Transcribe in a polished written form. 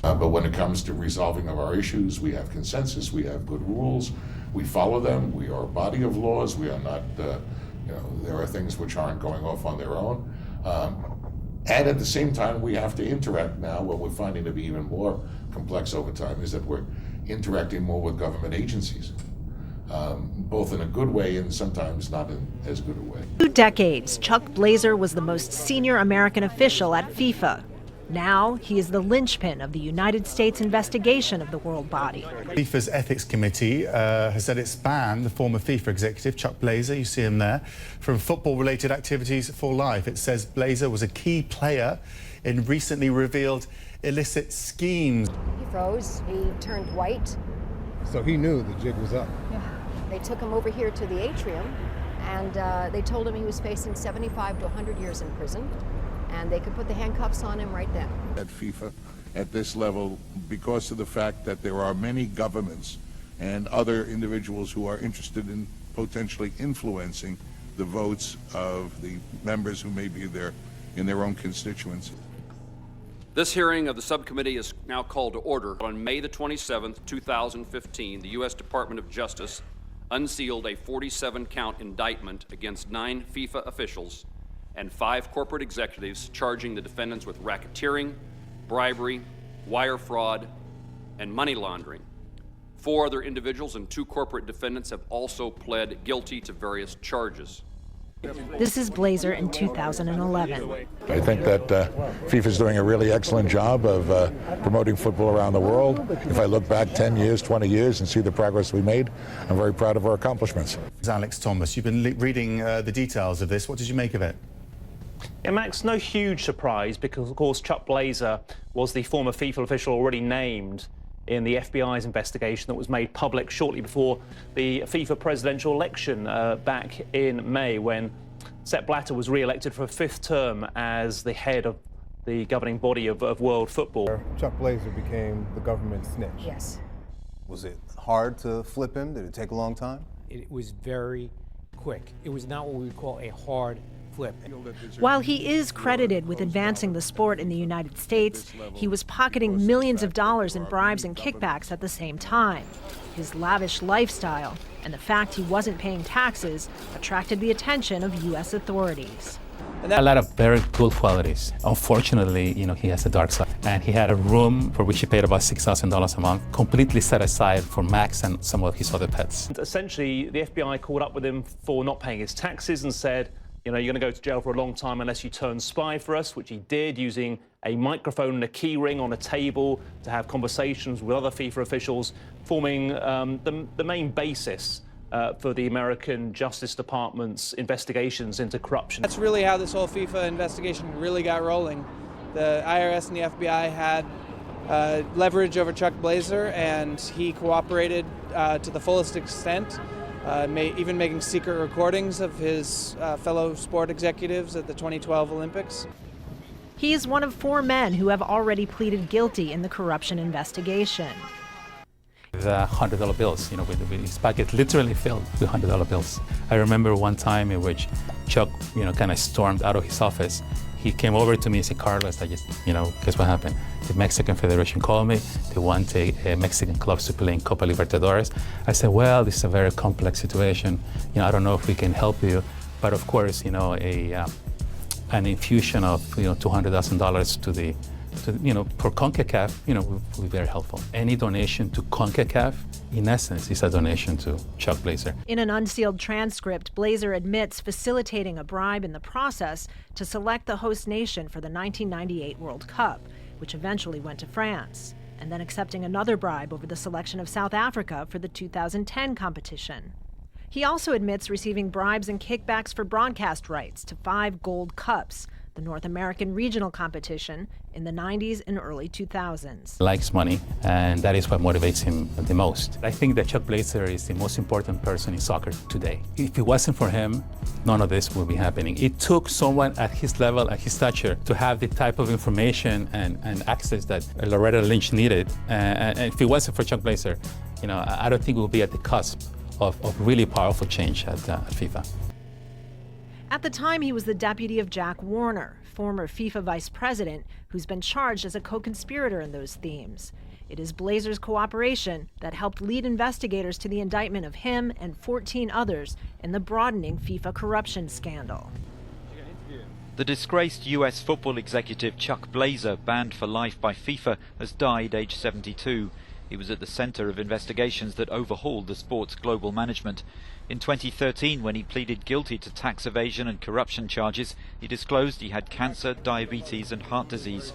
But when it comes to resolving of our issues, we have consensus, we have good rules, we follow them, we are a body of laws, we are not, there are things which aren't going off on their own. And at the same time, we have to interact now. What we're finding to be even more complex over time is that we're interacting more with government agencies, both in a good way and sometimes not in as good a way. 2 decades, Chuck Blazer was the most senior American official at FIFA. Now he is the linchpin of the United States investigation of the world body. FIFA's Ethics Committee has said it's banned the former FIFA executive, Chuck Blazer, you see him there, from football-related activities for life. It says Blazer was a key player in recently revealed illicit schemes. He froze, he turned white. So he knew the jig was up. Yeah. They took him over here to the atrium, and they told him he was facing 75 to 100 years in prison. And they could put the handcuffs on him right then. At FIFA, at this level, because of the fact that there are many governments and other individuals who are interested in potentially influencing the votes of the members who may be there in their own constituency. This hearing of the subcommittee is now called to order. On May the 27th, 2015, the U.S. Department of Justice unsealed a 47-count indictment against 9 FIFA officials and 5 corporate executives, charging the defendants with racketeering, bribery, wire fraud, and money laundering. 4 other individuals and 2 corporate defendants have also pled guilty to various charges. This is Blazer in 2011. I think that FIFA is doing a really excellent job of promoting football around the world. If I look back 10 years, 20 years and see the progress we made, I'm very proud of our accomplishments. Alex Thomas, you've been reading the details of this. What did you make of it? Yeah, Max, no huge surprise because, of course, Chuck Blazer was the former FIFA official already named in the FBI's investigation that was made public shortly before the FIFA presidential election back in May, when Sepp Blatter was re-elected for a 5th term as the head of the governing body of world football. Chuck Blazer became the government snitch. Yes. Was it hard to flip him? Did it take a long time? It was very quick. It was not what we would call a hard flip. While he is credited with advancing the sport in the United States, he was pocketing millions of dollars in bribes and kickbacks at the same time. His lavish lifestyle and the fact he wasn't paying taxes attracted the attention of U.S. authorities. A lot of very good qualities. Unfortunately, he has a dark side. And he had a room for which he paid about $6,000 a month, completely set aside for Max and some of his other pets. And essentially, the FBI caught up with him for not paying his taxes and said, you're going to go to jail for a long time unless you turn spy for us, which he did, using a microphone and a key ring on a table to have conversations with other FIFA officials, forming the main basis for the American Justice Department's investigations into corruption. That's really how this whole FIFA investigation really got rolling. The IRS and the FBI had leverage over Chuck Blazer, and he cooperated to the fullest extent. Even making secret recordings of his fellow sport executives at the 2012 Olympics. He is one of 4 men who have already pleaded guilty in the corruption investigation. The $100 bills, with his pocket literally filled with $100 bills. I remember one time in which Chuck, kind of stormed out of his office. He came over to me and said, Carlos, guess what happened? The Mexican Federation called me. They want a Mexican clubs to play in Copa Libertadores. I said, well, this is a very complex situation. I don't know if we can help you. But of course, an infusion of, $200,000 to the, for CONCACAF, will be very helpful. Any donation to CONCACAF, in essence, is a donation to Chuck Blazer. In an unsealed transcript, Blazer admits facilitating a bribe in the process to select the host nation for the 1998 World Cup, which eventually went to France, and then accepting another bribe over the selection of South Africa for the 2010 competition. He also admits receiving bribes and kickbacks for broadcast rights to 5 Gold Cups, the North American regional competition, in the 90s and early 2000s. Likes money, and that is what motivates him the most. I think that Chuck Blazer is the most important person in soccer today. If it wasn't for him, none of this would be happening. It took someone at his level, at his stature, to have the type of information and access that Loretta Lynch needed. And if it wasn't for Chuck Blazer, I don't think we'll be at the cusp of really powerful change at FIFA. At the time, he was the deputy of Jack Warner, former FIFA vice president who's been charged as a co-conspirator in those themes. It is Blazer's cooperation that helped lead investigators to the indictment of him and 14 others in the broadening FIFA corruption scandal. The disgraced US football executive Chuck Blazer, banned for life by FIFA, has died aged 72. He was at the center of investigations that overhauled the sport's global management. In 2013, when he pleaded guilty to tax evasion and corruption charges, he disclosed he had cancer, diabetes and heart disease.